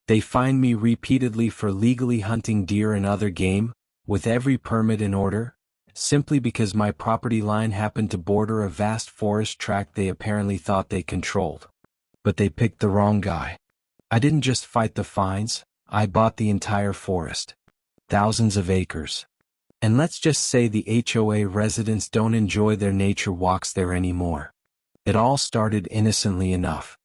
They fined me repeatedly for legally hunting deer and other game, with every permit in order, simply because my property line happened to border a vast forest tract they apparently thought they controlled. But they picked the wrong guy. I didn't just fight the fines, I bought the entire forest. Thousands of acres. And let's just say the HOA residents don't enjoy their nature walks there anymore. It all started innocently enough.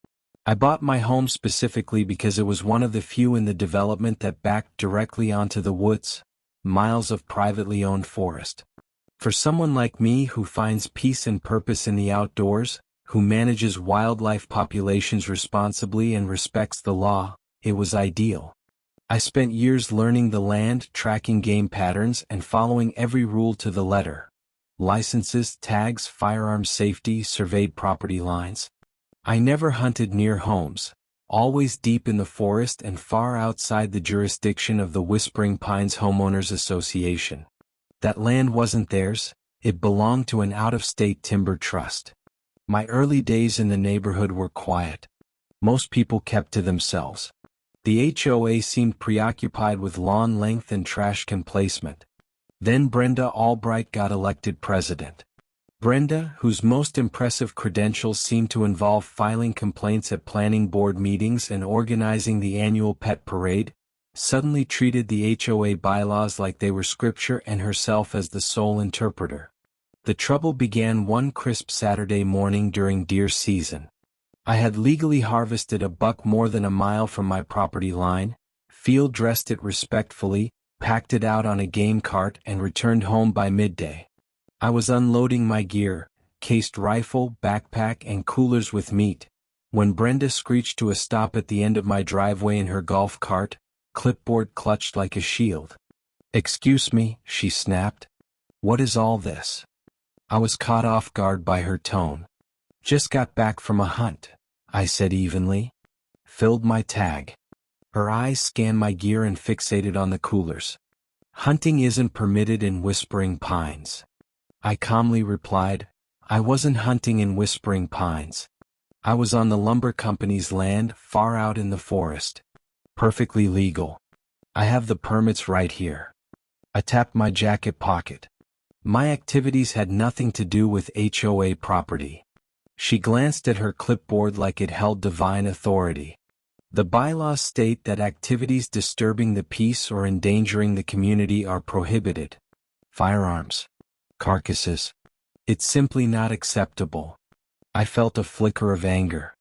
I bought my home specifically because it was one of the few in the development that backed directly onto the woods, miles of privately owned forest. For someone like me who finds peace and purpose in the outdoors, who manages wildlife populations responsibly and respects the law, it was ideal. I spent years learning the land, tracking game patterns, and following every rule to the letter. Licenses, tags, firearm safety, surveyed property lines. I never hunted near homes, always deep in the forest and far outside the jurisdiction of the Whispering Pines Homeowners Association. That land wasn't theirs, it belonged to an out-of-state timber trust. My early days in the neighborhood were quiet. Most people kept to themselves. The HOA seemed preoccupied with lawn length and trash can placement. Then Brenda Albright got elected president. Brenda, whose most impressive credentials seemed to involve filing complaints at planning board meetings and organizing the annual pet parade, suddenly treated the HOA bylaws like they were scripture and herself as the sole interpreter. The trouble began one crisp Saturday morning during deer season. I had legally harvested a buck more than a mile from my property line, field dressed it respectfully, packed it out on a game cart and returned home by midday. I was unloading my gear, cased rifle, backpack and coolers with meat, when Brenda screeched to a stop at the end of my driveway in her golf cart, clipboard clutched like a shield. "Excuse me," she snapped. "What is all this?" I was caught off guard by her tone. "Just got back from a hunt," I said evenly. "Filled my tag." Her eyes scanned my gear and fixated on the coolers. "Hunting isn't permitted in Whispering Pines." I calmly replied, "I wasn't hunting in Whispering Pines. I was on the lumber company's land, far out in the forest. Perfectly legal. I have the permits right here." I tapped my jacket pocket. My activities had nothing to do with HOA property. She glanced at her clipboard like it held divine authority. "The bylaws state that activities disturbing the peace or endangering the community are prohibited. Firearms. Carcasses. It's simply not acceptable." I felt a flicker of anger.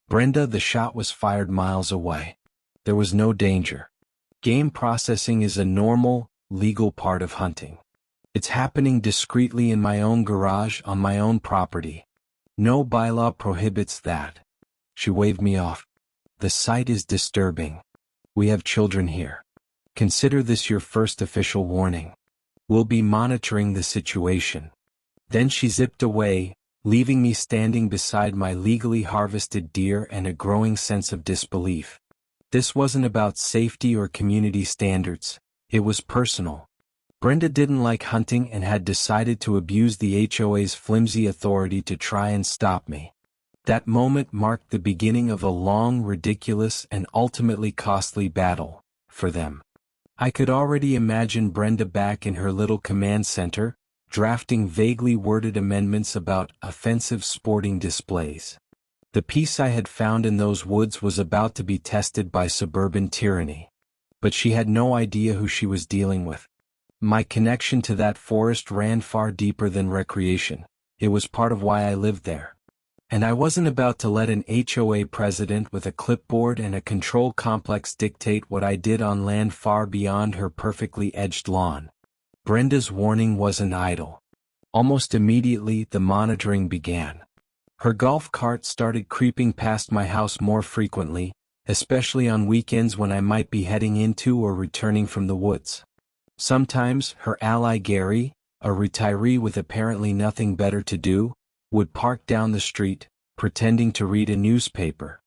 "Brenda, the shot was fired miles away. There was no danger. Game processing is a normal, legal part of hunting. It's happening discreetly in my own garage on my own property. No bylaw prohibits that." She waved me off. "The sight is disturbing. We have children here. Consider this your first official warning. We'll be monitoring the situation." Then she zipped away, leaving me standing beside my legally harvested deer and a growing sense of disbelief. This wasn't about safety or community standards, it was personal. Brenda didn't like hunting and had decided to abuse the HOA's flimsy authority to try and stop me. That moment marked the beginning of a long, ridiculous, and ultimately costly battle, for them. I could already imagine Brenda back in her little command center, drafting vaguely worded amendments about offensive sporting displays. The peace I had found in those woods was about to be tested by suburban tyranny. But she had no idea who she was dealing with. My connection to that forest ran far deeper than recreation. It was part of why I lived there. And I wasn't about to let an HOA president with a clipboard and a control complex dictate what I did on land far beyond her perfectly edged lawn. Brenda's warning wasn't idle. Almost immediately, the monitoring began. Her golf cart started creeping past my house more frequently, especially on weekends when I might be heading into or returning from the woods. Sometimes, her ally Gary, a retiree with apparently nothing better to do, would park down the street, pretending to read a newspaper.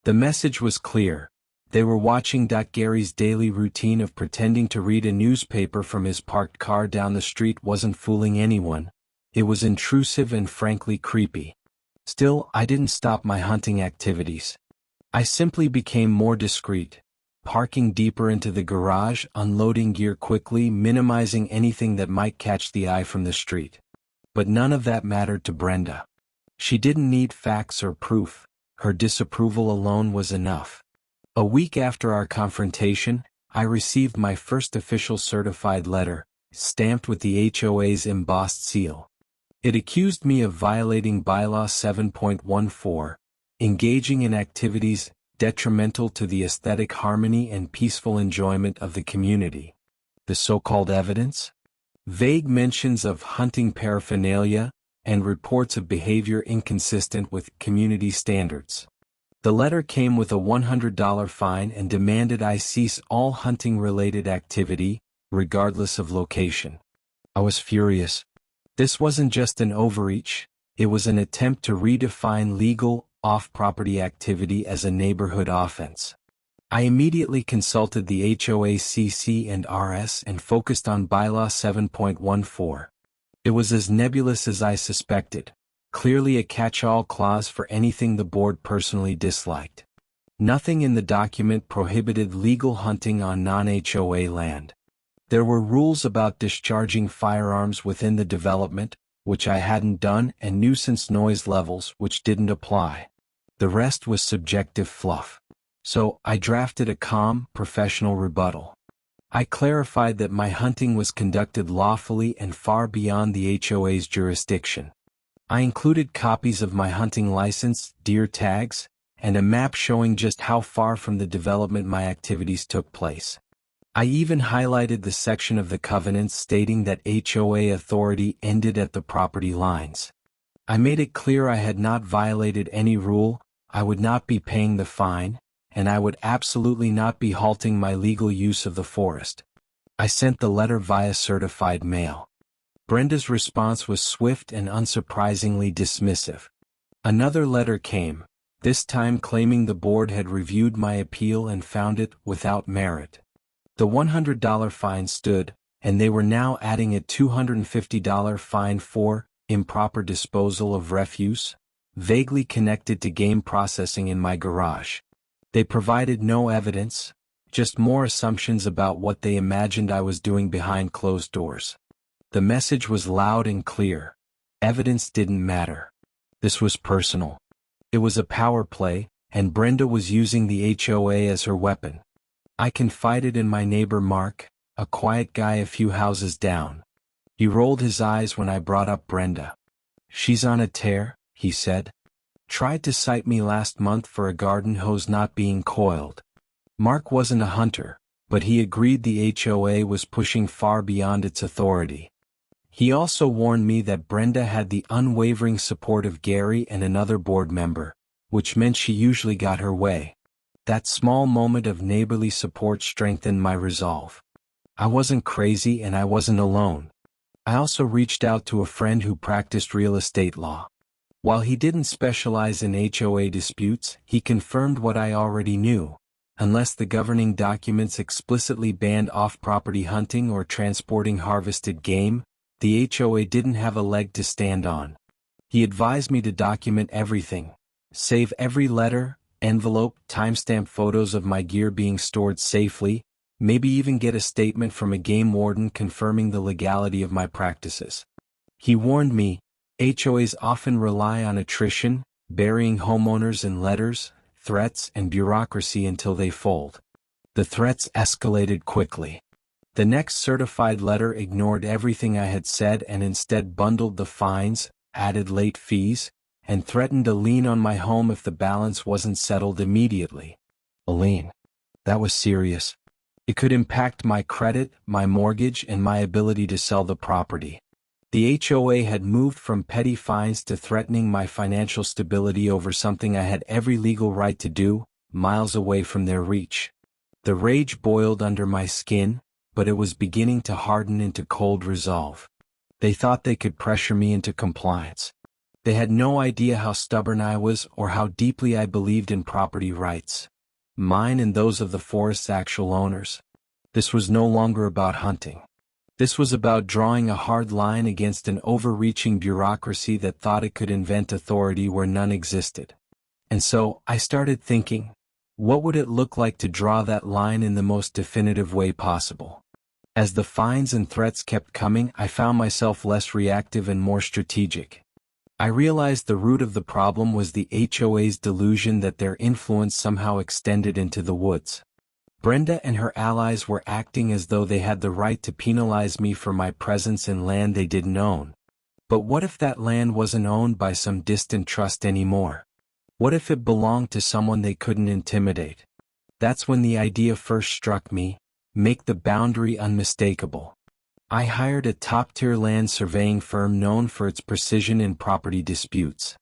The message was clear. They were watching. Gary's daily routine of pretending to read a newspaper from his parked car down the street wasn't fooling anyone. It was intrusive and frankly creepy. Still, I didn't stop my hunting activities. I simply became more discreet. parking deeper into the garage, unloading gear quickly, minimizing anything that might catch the eye from the street. But none of that mattered to Brenda. She didn't need facts or proof. Her disapproval alone was enough. A week after our confrontation, I received my first official certified letter, stamped with the HOA's embossed seal. It accused me of violating Bylaw 7.14, engaging in activities detrimental to the aesthetic harmony and peaceful enjoyment of the community. The so-called evidence? Vague mentions of hunting paraphernalia and reports of behavior inconsistent with community standards. The letter came with a $100 fine and demanded I cease all hunting-related activity, regardless of location. I was furious. This wasn't just an overreach, it was an attempt to redefine legal, off-property activity as a neighborhood offense. I immediately consulted the HOA CC and RS and focused on Bylaw 7.14. It was as nebulous as I suspected, clearly a catch-all clause for anything the board personally disliked. Nothing in the document prohibited legal hunting on non-HOA land. There were rules about discharging firearms within the development, which I hadn't done, and nuisance noise levels, which didn't apply. The rest was subjective fluff. So, I drafted a calm, professional rebuttal. I clarified that my hunting was conducted lawfully and far beyond the HOA's jurisdiction. I included copies of my hunting license, deer tags, and a map showing just how far from the development my activities took place. I even highlighted the section of the covenants stating that HOA authority ended at the property lines. I made it clear I had not violated any rule, I would not be paying the fine, and I would absolutely not be halting my legal use of the forest. I sent the letter via certified mail. Brenda's response was swift and unsurprisingly dismissive. Another letter came, this time claiming the board had reviewed my appeal and found it without merit. The $100 fine stood, and they were now adding a $250 fine for improper disposal of refuse, vaguely connected to game processing in my garage. They provided no evidence, just more assumptions about what they imagined I was doing behind closed doors. The message was loud and clear. Evidence didn't matter. This was personal. It was a power play, and Brenda was using the HOA as her weapon. I confided in my neighbor Mark, a quiet guy a few houses down. He rolled his eyes when I brought up Brenda. "She's on a tear," he said. "Tried to cite me last month for a garden hose not being coiled." Mark wasn't a hunter, but he agreed the HOA was pushing far beyond its authority. He also warned me that Brenda had the unwavering support of Gary and another board member, which meant she usually got her way. That small moment of neighborly support strengthened my resolve. I wasn't crazy and I wasn't alone. I also reached out to a friend who practiced real estate law. While he didn't specialize in HOA disputes, he confirmed what I already knew. Unless the governing documents explicitly banned off-property hunting or transporting harvested game, the HOA didn't have a leg to stand on. He advised me to document everything, save every letter, envelope, timestamp photos of my gear being stored safely, maybe even get a statement from a game warden confirming the legality of my practices. He warned me, HOAs often rely on attrition, burying homeowners in letters, threats, and bureaucracy until they fold. The threats escalated quickly. The next certified letter ignored everything I had said and instead bundled the fines, added late fees, and threatened a lien on my home if the balance wasn't settled immediately. A lien. That was serious. It could impact my credit, my mortgage, and my ability to sell the property. The HOA had moved from petty fines to threatening my financial stability over something I had every legal right to do, miles away from their reach. The rage boiled under my skin, but it was beginning to harden into cold resolve. They thought they could pressure me into compliance. They had no idea how stubborn I was or how deeply I believed in property rights. Mine and those of the forest's actual owners. This was no longer about hunting. This was about drawing a hard line against an overreaching bureaucracy that thought it could invent authority where none existed. And so, I started thinking, What would it look like to draw that line in the most definitive way possible? As the fines and threats kept coming, I found myself less reactive and more strategic. I realized the root of the problem was the HOA's delusion that their influence somehow extended into the woods. Brenda and her allies were acting as though they had the right to penalize me for my presence in land they didn't own. But what if that land wasn't owned by some distant trust anymore? What if it belonged to someone they couldn't intimidate? That's when the idea first struck me: make the boundary unmistakable. I hired a top-tier land surveying firm known for its precision in property disputes.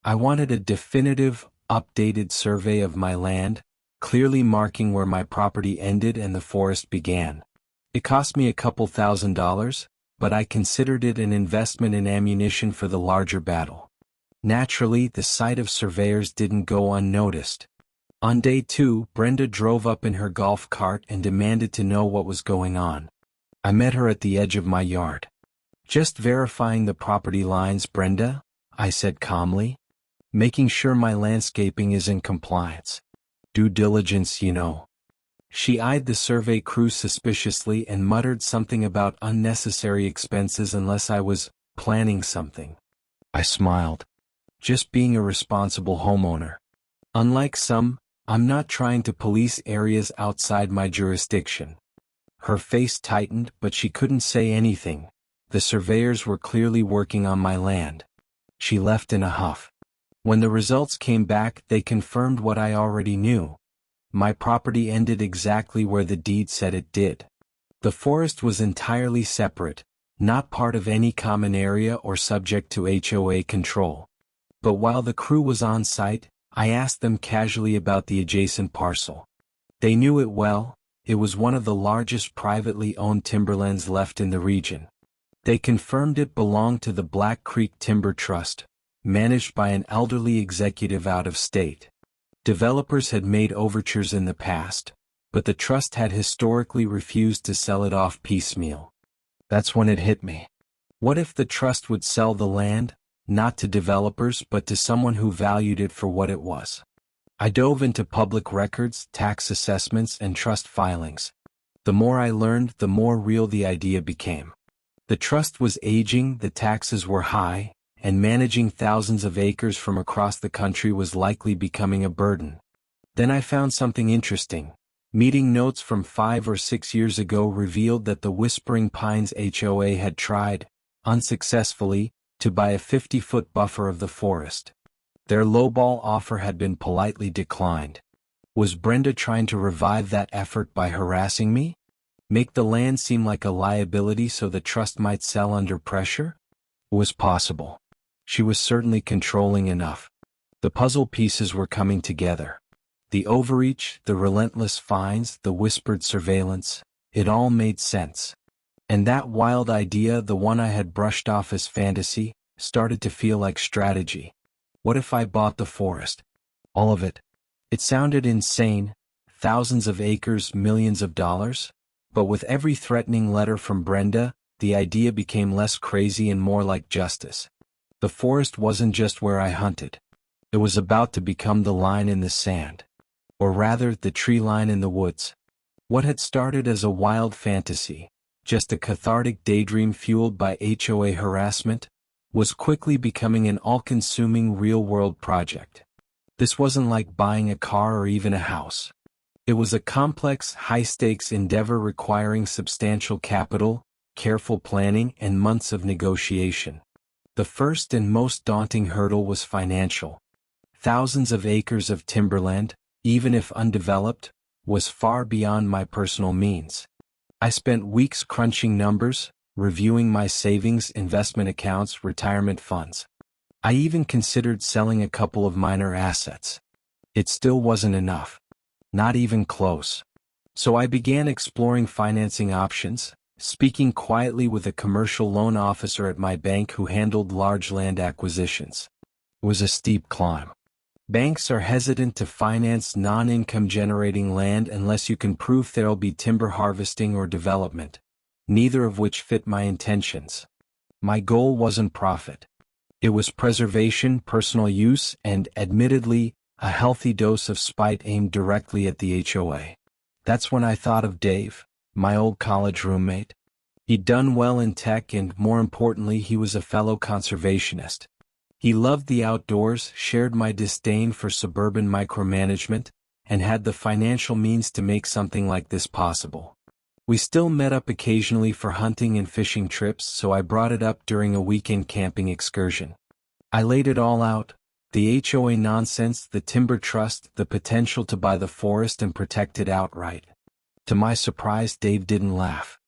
I wanted a definitive, updated survey of my land, clearly marking where my property ended and the forest began. It cost me a couple $1,000s, but I considered it an investment in ammunition for the larger battle. Naturally, the sight of surveyors didn't go unnoticed. On day 2, Brenda drove up in her golf cart and demanded to know what was going on. I met her at the edge of my yard. "Just verifying the property lines, Brenda," I said calmly. "Making sure my landscaping is in compliance. Due diligence, you know." She eyed the survey crew suspiciously and muttered something about unnecessary expenses unless I was planning something. I smiled. Just being a responsible homeowner. Unlike some, I'm not trying to police areas outside my jurisdiction. Her face tightened, but she couldn't say anything. The surveyors were clearly working on my land. She left in a huff. When the results came back, they confirmed what I already knew. My property ended exactly where the deed said it did. The forest was entirely separate, not part of any common area or subject to HOA control. But while the crew was on site, I asked them casually about the adjacent parcel. They knew it well. It was one of the largest privately owned timberlands left in the region. They confirmed it belonged to the Black Creek Timber Trust, managed by an elderly executive out of state. Developers had made overtures in the past, but the trust had historically refused to sell it off piecemeal. That's when it hit me. What if the trust would sell the land, not to developers but to someone who valued it for what it was? I dove into public records, tax assessments, and trust filings. The more I learned, the more real the idea became. The trust was aging, the taxes were high, and managing thousands of acres from across the country was likely becoming a burden. Then I found something interesting. Meeting notes from 5 or 6 years ago revealed that the Whispering Pines HOA had tried, unsuccessfully, to buy a 50-foot buffer of the forest. Their lowball offer had been politely declined. Was Brenda trying to revive that effort by harassing me? Make the land seem like a liability so the trust might sell under pressure? It was possible. She was certainly controlling enough. The puzzle pieces were coming together. The overreach, the relentless fines, the whispered surveillance, it all made sense. And that wild idea, the one I had brushed off as fantasy, started to feel like strategy. What if I bought the forest? All of it. It sounded insane, thousands of acres, millions of dollars. But with every threatening letter from Brenda, the idea became less crazy and more like justice. The forest wasn't just where I hunted. It was about to become the line in the sand. Or rather, the tree line in the woods. What had started as a wild fantasy, just a cathartic daydream fueled by HOA harassment, was quickly becoming an all-consuming real-world project. This wasn't like buying a car or even a house. It was a complex, high-stakes endeavor requiring substantial capital, careful planning, and months of negotiation. The first and most daunting hurdle was financial. Thousands of acres of timberland, even if undeveloped, was far beyond my personal means. I spent weeks crunching numbers, reviewing my savings, investment accounts, retirement funds. I even considered selling a couple of minor assets. It still wasn't enough. Not even close. So I began exploring financing options, speaking quietly with a commercial loan officer at my bank who handled large land acquisitions. It was a steep climb. Banks are hesitant to finance non-income generating land unless you can prove there'll be timber harvesting or development, neither of which fit my intentions. My goal wasn't profit. It was preservation, personal use, and, admittedly, a healthy dose of spite aimed directly at the HOA. That's when I thought of Dave, my old college roommate. He'd done well in tech and, more importantly, he was a fellow conservationist. He loved the outdoors, shared my disdain for suburban micromanagement, and had the financial means to make something like this possible. We still met up occasionally for hunting and fishing trips, so I brought it up during a weekend camping excursion. I laid it all out: the HOA nonsense, the timber trust, the potential to buy the forest and protect it outright. To my surprise, Dave didn't laugh.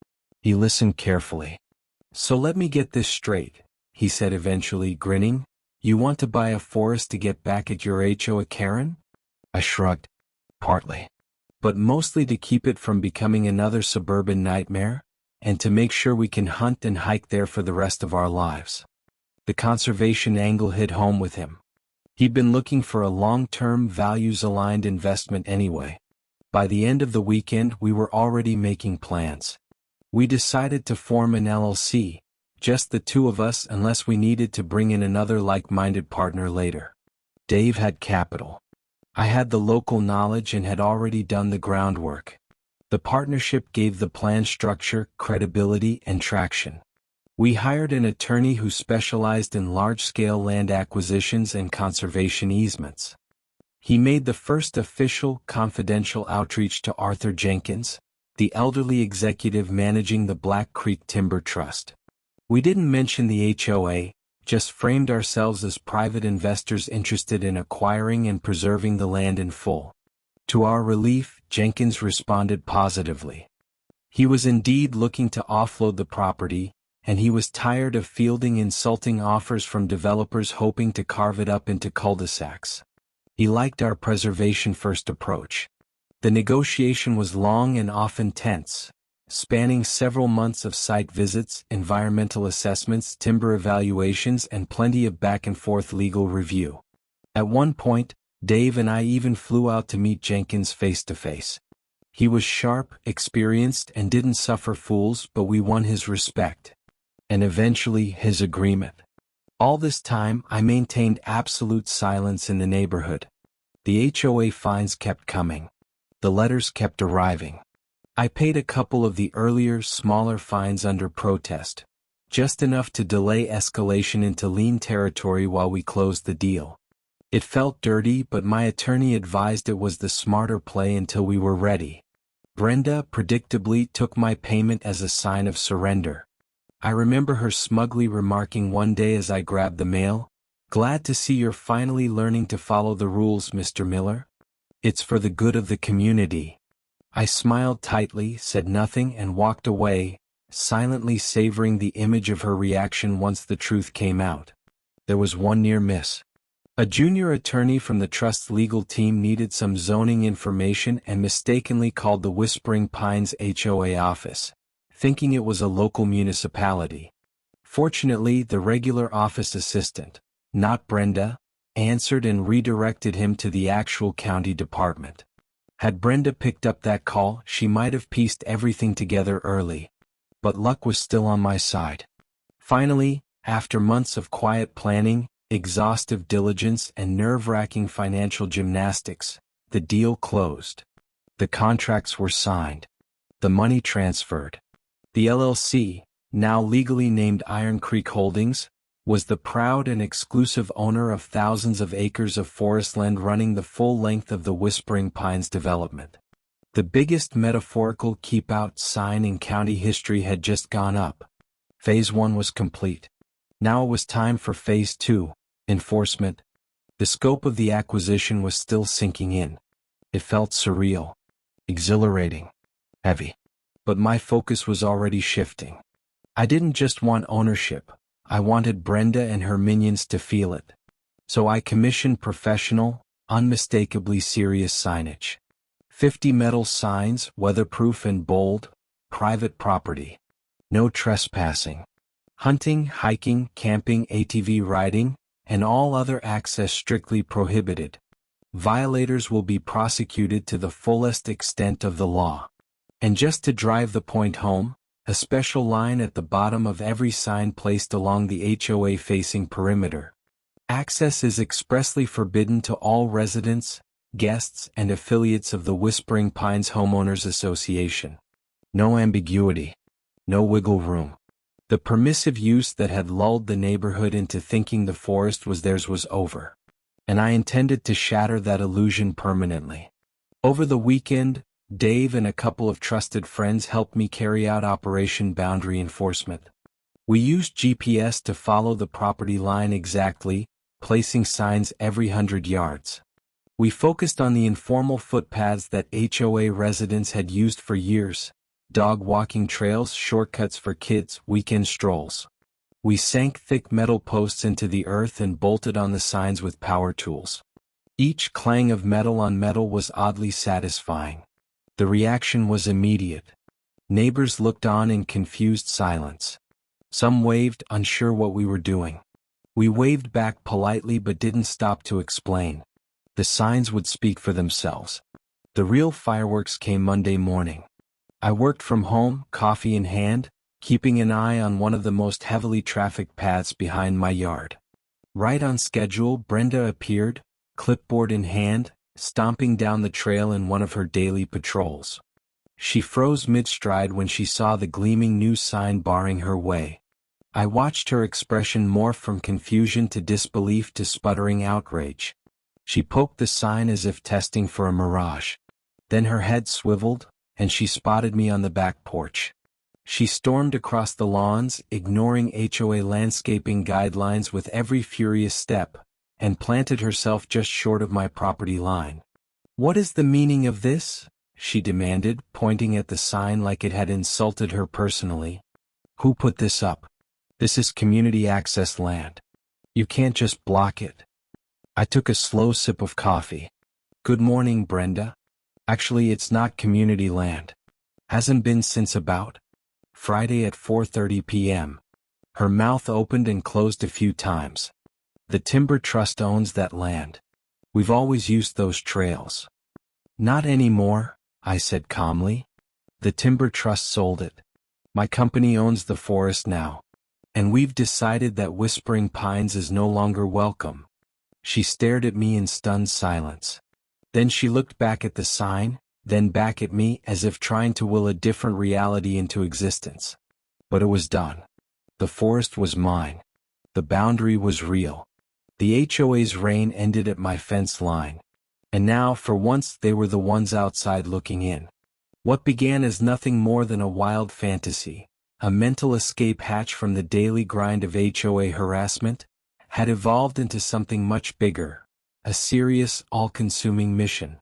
He listened carefully. "So let me get this straight," he said eventually, grinning. "You want to buy a forest to get back at your HOA Karen?" I shrugged. "Partly. But mostly to keep it from becoming another suburban nightmare, and to make sure we can hunt and hike there for the rest of our lives." The conservation angle hit home with him. He'd been looking for a long-term, values-aligned investment anyway. By the end of the weekend, we were already making plans. We decided to form an LLC, just the two of us, unless we needed to bring in another like-minded partner later. Dave had capital. I had the local knowledge and had already done the groundwork. The partnership gave the plan structure, credibility, and traction. We hired an attorney who specialized in large-scale land acquisitions and conservation easements. He made the first official, confidential outreach to Arthur Jenkins, the elderly executive managing the Black Creek Timber Trust. We didn't mention the HOA, just framed ourselves as private investors interested in acquiring and preserving the land in full. To our relief, Jenkins responded positively. He was indeed looking to offload the property, and he was tired of fielding insulting offers from developers hoping to carve it up into cul-de-sacs. He liked our preservation-first approach. The negotiation was long and often tense, spanning several months of site visits, environmental assessments, timber evaluations, and plenty of back-and-forth legal review. At one point, Dave and I even flew out to meet Jenkins face-to-face. He was sharp, experienced, and didn't suffer fools, but we won his respect. And eventually his agreement. All this time, I maintained absolute silence in the neighborhood. The HOA fines kept coming. The letters kept arriving. I paid a couple of the earlier, smaller fines under protest, just enough to delay escalation into lien territory while we closed the deal. It felt dirty, but my attorney advised it was the smarter play until we were ready. Brenda predictably took my payment as a sign of surrender. I remember her smugly remarking one day as I grabbed the mail, "Glad to see you're finally learning to follow the rules, Mr. Miller. It's for the good of the community." I smiled tightly, said nothing, and walked away, silently savoring the image of her reaction once the truth came out. There was one near miss. A junior attorney from the trust's legal team needed some zoning information and mistakenly called the Whispering Pines HOA office, thinking it was a local municipality. Fortunately, the regular office assistant, not Brenda, answered and redirected him to the actual county department. Had Brenda picked up that call, she might have pieced everything together early. But luck was still on my side. Finally, after months of quiet planning, exhaustive diligence, and nerve-wracking financial gymnastics, the deal closed. The contracts were signed. The money transferred. The LLC, now legally named Iron Creek Holdings, was the proud and exclusive owner of thousands of acres of forest land running the full length of the Whispering Pines development. The biggest metaphorical keep-out sign in county history had just gone up. Phase 1 was complete. Now it was time for Phase 2, enforcement. The scope of the acquisition was still sinking in. It felt surreal, exhilarating, heavy. But my focus was already shifting. I didn't just want ownership. I wanted Brenda and her minions to feel it. So I commissioned professional, unmistakably serious signage. 50 metal signs, weatherproof and bold, private property. No trespassing. Hunting, hiking, camping, ATV riding, and all other access strictly prohibited. Violators will be prosecuted to the fullest extent of the law. And just to drive the point home, a special line at the bottom of every sign placed along the HOA-facing perimeter. Access is expressly forbidden to all residents, guests, and affiliates of the Whispering Pines Homeowners Association. No ambiguity. No wiggle room. The permissive use that had lulled the neighborhood into thinking the forest was theirs was over. And I intended to shatter that illusion permanently. Over the weekend, Dave and a couple of trusted friends helped me carry out Operation Boundary Enforcement. We used GPS to follow the property line exactly, placing signs every 100 yards. We focused on the informal footpaths that HOA residents had used for years, dog walking trails, shortcuts for kids, weekend strolls. We sank thick metal posts into the earth and bolted on the signs with power tools. Each clang of metal on metal was oddly satisfying. The reaction was immediate. Neighbors looked on in confused silence. Some waved, unsure what we were doing. We waved back politely but didn't stop to explain. The signs would speak for themselves. The real fireworks came Monday morning. I worked from home, coffee in hand, keeping an eye on one of the most heavily trafficked paths behind my yard. Right on schedule, Brenda appeared, clipboard in hand, stomping down the trail in one of her daily patrols. She froze mid-stride when she saw the gleaming new sign barring her way. I watched her expression morph from confusion to disbelief to sputtering outrage. She poked the sign as if testing for a mirage. Then her head swiveled, and she spotted me on the back porch. She stormed across the lawns, ignoring HOA landscaping guidelines with every furious step, and planted herself just short of my property line. "What is the meaning of this?" she demanded, pointing at the sign like it had insulted her personally. "Who put this up? This is community access land. You can't just block it." I took a slow sip of coffee. "Good morning, Brenda. Actually, it's not community land. Hasn't been since about Friday at 4:30 p.m. Her mouth opened and closed a few times. "The Timber Trust owns that land. We've always used those trails." "Not anymore," I said calmly. "The Timber Trust sold it. My company owns the forest now. And we've decided that Whispering Pines is no longer welcome." She stared at me in stunned silence. Then she looked back at the sign, then back at me as if trying to will a different reality into existence. But it was done. The forest was mine. The boundary was real. The HOA's reign ended at my fence line. And now, for once, they were the ones outside looking in. What began as nothing more than a wild fantasy, a mental escape hatch from the daily grind of HOA harassment, had evolved into something much bigger, a serious, all-consuming mission.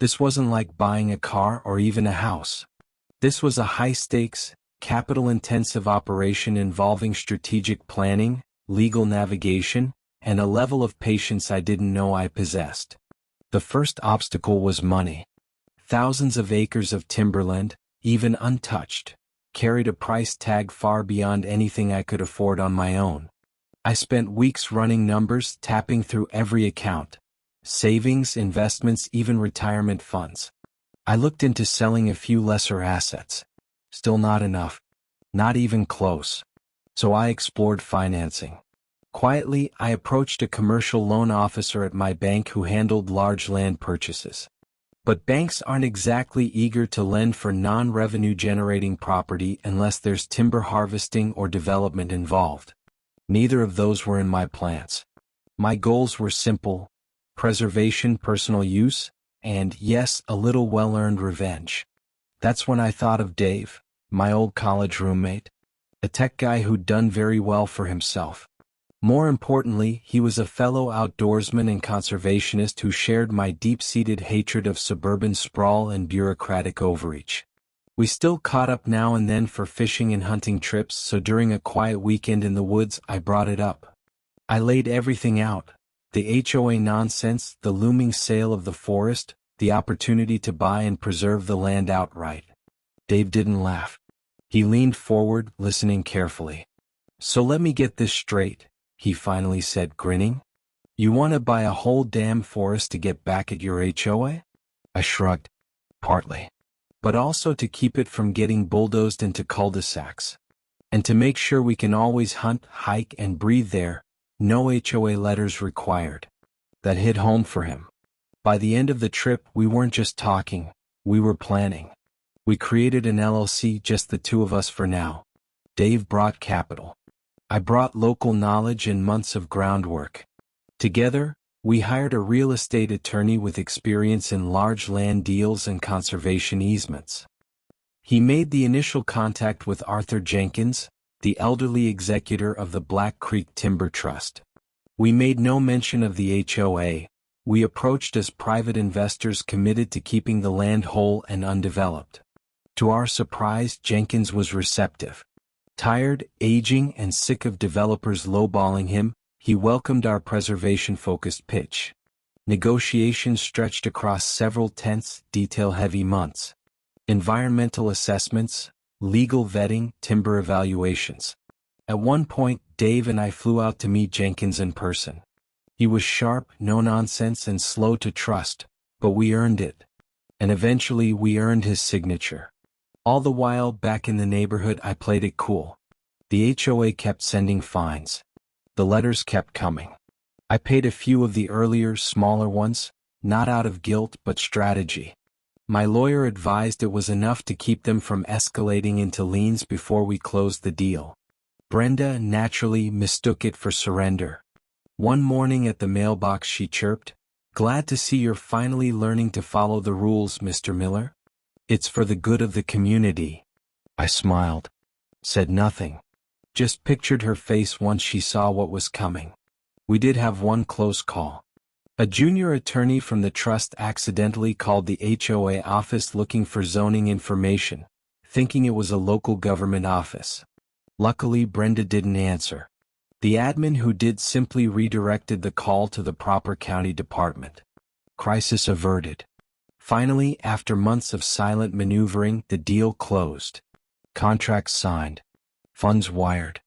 This wasn't like buying a car or even a house. This was a high-stakes, capital-intensive operation involving strategic planning, legal navigation, and a level of patience I didn't know I possessed. The first obstacle was money. Thousands of acres of timberland, even untouched, carried a price tag far beyond anything I could afford on my own. I spent weeks running numbers, tapping through every account. Savings, investments, even retirement funds. I looked into selling a few lesser assets. Still not enough. Not even close. So I explored financing. Quietly, I approached a commercial loan officer at my bank who handled large land purchases. But banks aren't exactly eager to lend for non-revenue generating property unless there's timber harvesting or development involved. Neither of those were in my plans. My goals were simple: preservation, personal use, and, yes, a little well-earned revenge. That's when I thought of Dave, my old college roommate. A tech guy who'd done very well for himself. More importantly, he was a fellow outdoorsman and conservationist who shared my deep-seated hatred of suburban sprawl and bureaucratic overreach. We still caught up now and then for fishing and hunting trips, so during a quiet weekend in the woods, I brought it up. I laid everything out: the HOA nonsense, the looming sale of the forest, the opportunity to buy and preserve the land outright. Dave didn't laugh. He leaned forward, listening carefully. "So let me get this straight," he finally said, grinning. "You want to buy a whole damn forest to get back at your HOA?" I shrugged. "Partly. But also to keep it from getting bulldozed into cul-de-sacs. And to make sure we can always hunt, hike, and breathe there, No HOA letters required. That hit home for him. By the end of the trip, we weren't just talking, we were planning. We created an LLC, just the two of us for now. Dave brought capital. I brought local knowledge and months of groundwork. Together, we hired a real estate attorney with experience in large land deals and conservation easements. He made the initial contact with Arthur Jenkins, the elderly executor of the Black Creek Timber Trust. We made no mention of the HOA. We approached as private investors committed to keeping the land whole and undeveloped. To our surprise, Jenkins was receptive. Tired, aging, and sick of developers lowballing him, he welcomed our preservation-focused pitch. Negotiations stretched across several tense, detail-heavy months. Environmental assessments, legal vetting, timber evaluations. At one point, Dave and I flew out to meet Jenkins in person. He was sharp, no-nonsense, and slow to trust, but we earned it. And eventually we earned his signature. All the while, back in the neighborhood, I played it cool. The HOA kept sending fines. The letters kept coming. I paid a few of the earlier, smaller ones, not out of guilt but strategy. My lawyer advised it was enough to keep them from escalating into liens before we closed the deal. Brenda naturally mistook it for surrender. One morning at the mailbox she chirped, "Glad to see you're finally learning to follow the rules, Mr. Miller. It's for the good of the community." I smiled. Said nothing. Just pictured her face once she saw what was coming. We did have one close call. A junior attorney from the trust accidentally called the HOA office looking for zoning information, thinking it was a local government office. Luckily, Brenda didn't answer. The admin who did simply redirected the call to the proper county department. Crisis averted. Finally, after months of silent maneuvering, the deal closed. Contracts signed. Funds wired.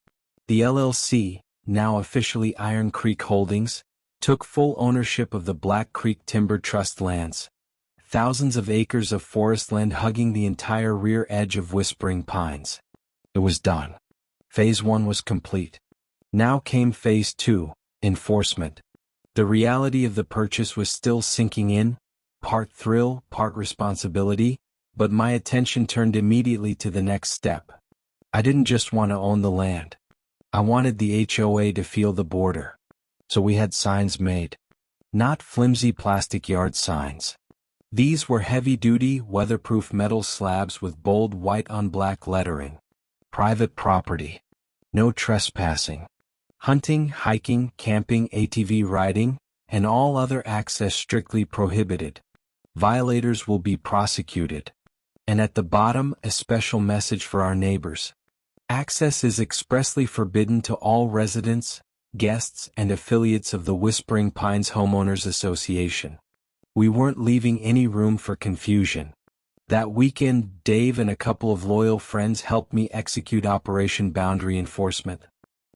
The LLC, now officially Iron Creek Holdings, took full ownership of the Black Creek Timber Trust lands. Thousands of acres of forest land hugging the entire rear edge of Whispering Pines. It was done. Phase 1 was complete. Now came Phase 2, enforcement. The reality of the purchase was still sinking in, part thrill, part responsibility, but my attention turned immediately to the next step. I didn't just want to own the land. I wanted the HOA to feel the border. So we had signs made. Not flimsy plastic yard signs. These were heavy-duty, weatherproof metal slabs with bold white-on-black lettering. Private property. No trespassing. Hunting, hiking, camping, ATV riding, and all other access strictly prohibited. Violators will be prosecuted. And at the bottom, a special message for our neighbors. Access is expressly forbidden to all residents, guests, and affiliates of the Whispering Pines Homeowners Association. We weren't leaving any room for confusion. That weekend, Dave and a couple of loyal friends helped me execute Operation Boundary Enforcement.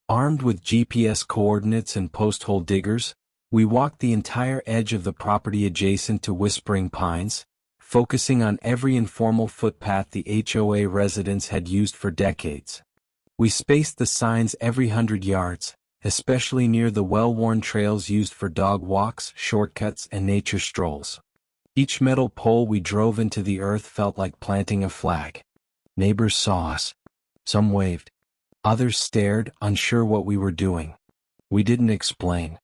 Armed with GPS coordinates and post-hole diggers, we walked the entire edge of the property adjacent to Whispering Pines, focusing on every informal footpath the HOA residents had used for decades. We spaced the signs every 100 yards, especially near the well-worn trails used for dog walks, shortcuts, and nature strolls. Each metal pole we drove into the earth felt like planting a flag. Neighbors saw us. Some waved. Others stared, unsure what we were doing. We didn't explain.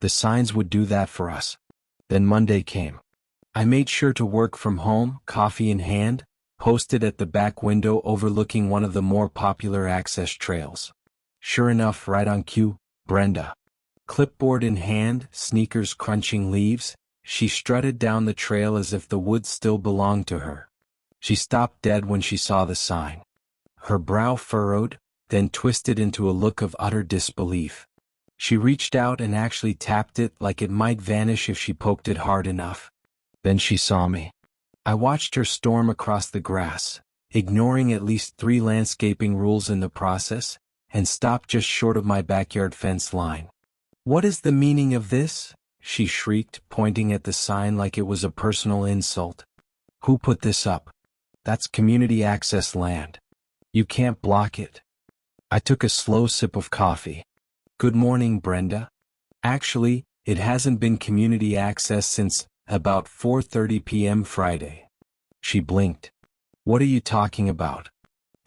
The signs would do that for us. Then Monday came. I made sure to work from home, coffee in hand, posted at the back window overlooking one of the more popular access trails. Sure enough, right on cue, Brenda. Clipboard in hand, sneakers crunching leaves, she strutted down the trail as if the woods still belonged to her. She stopped dead when she saw the sign. Her brow furrowed, then twisted into a look of utter disbelief. She reached out and actually tapped it like it might vanish if she poked it hard enough. Then she saw me. I watched her storm across the grass, ignoring at least 3 landscaping rules in the process, and stopped just short of my backyard fence line. "What is the meaning of this?" she shrieked, pointing at the sign like it was a personal insult. "Who put this up? That's community access land. You can't block it." I took a slow sip of coffee. Good morning, Brenda. Actually, it hasn't been community access since about 4:30 p.m. Friday. She blinked. What are you talking about?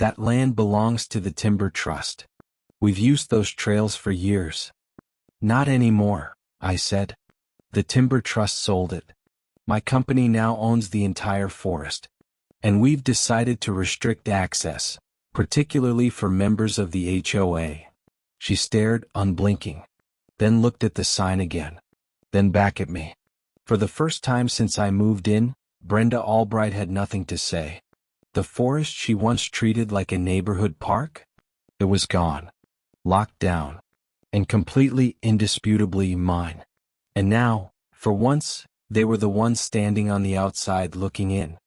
That land belongs to the Timber Trust. We've used those trails for years. Not anymore, I said. The Timber Trust sold it. My company now owns the entire forest. And we've decided to restrict access, particularly for members of the HOA. She stared, unblinking. Then looked at the sign again. Then back at me. For the first time since I moved in, Brenda Albright had nothing to say. The forest she once treated like a neighborhood park? It was gone. Locked down. And completely, indisputably mine. And now, for once, they were the ones standing on the outside looking in.